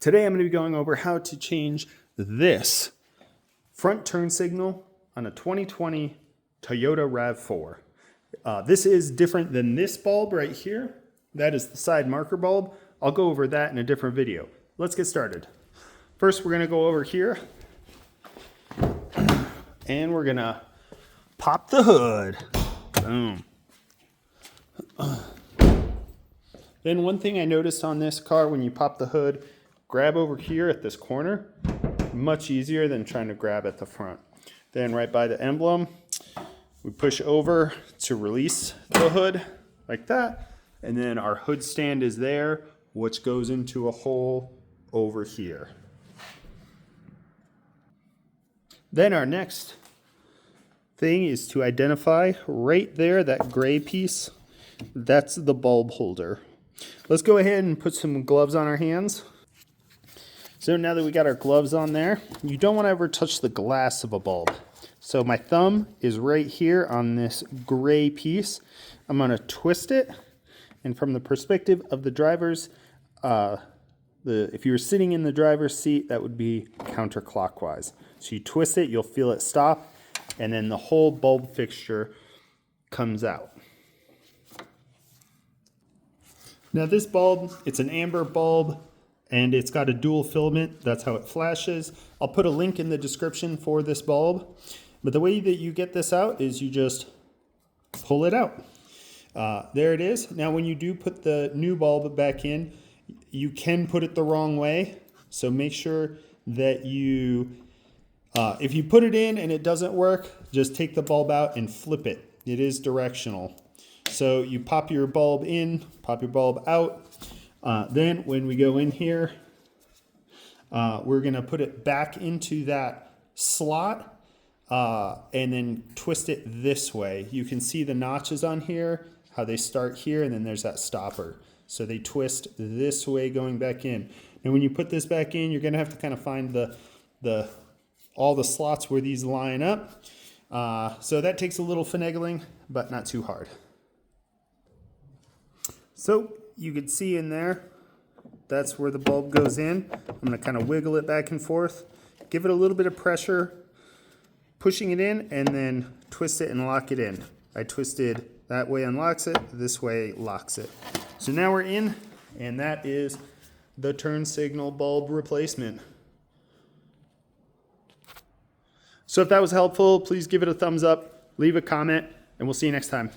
Today I'm going to be going over how to change this front turn signal on a 2020 Toyota Rav4. This is different than this bulb right here. That is the side marker bulb. I'll go over that in a different video. Let's get started. First, we're going to go over here and we're going to pop the hood. Boom. Then one thing I noticed on this car, when you pop the hood, grab over here at this corner, much easier than trying to grab at the front. Then right by the emblem, we push over to release the hood like that. And then our hood stand is there, which goes into a hole over here. Then our next thing is to identify right there, that gray piece, that's the bulb holder. Let's go ahead and put some gloves on our hands. So now that we got our gloves on there, you don't want to ever touch the glass of a bulb. So my thumb is right here on this gray piece. I'm going to twist it, and from the perspective of the driver's, if you were sitting in the driver's seat, that would be counterclockwise. So you twist it, you'll feel it stop, and then the whole bulb fixture comes out. Now this bulb, it's an amber bulb, and it's got a dual filament. That's how it flashes. I'll put a link in the description for this bulb. But the way that you get this out is you just pull it out. There it is. Now when you do put the new bulb back in, you can put it the wrong way. So make sure that you, if you put it in and it doesn't work, just take the bulb out and flip it. It is directional. So you pop your bulb in, pop your bulb out. Then when we go in here, we're going to put it back into that slot and then twist it this way. You can see the notches on here, how they start here, and then there's that stopper. So they twist this way going back in. And when you put this back in, you're going to have to kind of find all the slots where these line up. So that takes a little finagling, but not too hard. So you can see in there, that's where the bulb goes in. I'm going to kind of wiggle it back and forth, give it a little bit of pressure, pushing it in, and then twist it and lock it in. I twisted that way, unlocks it, this way locks it. So now we're in, and that is the turn signal bulb replacement. So if that was helpful, please give it a thumbs up, leave a comment, and we'll see you next time.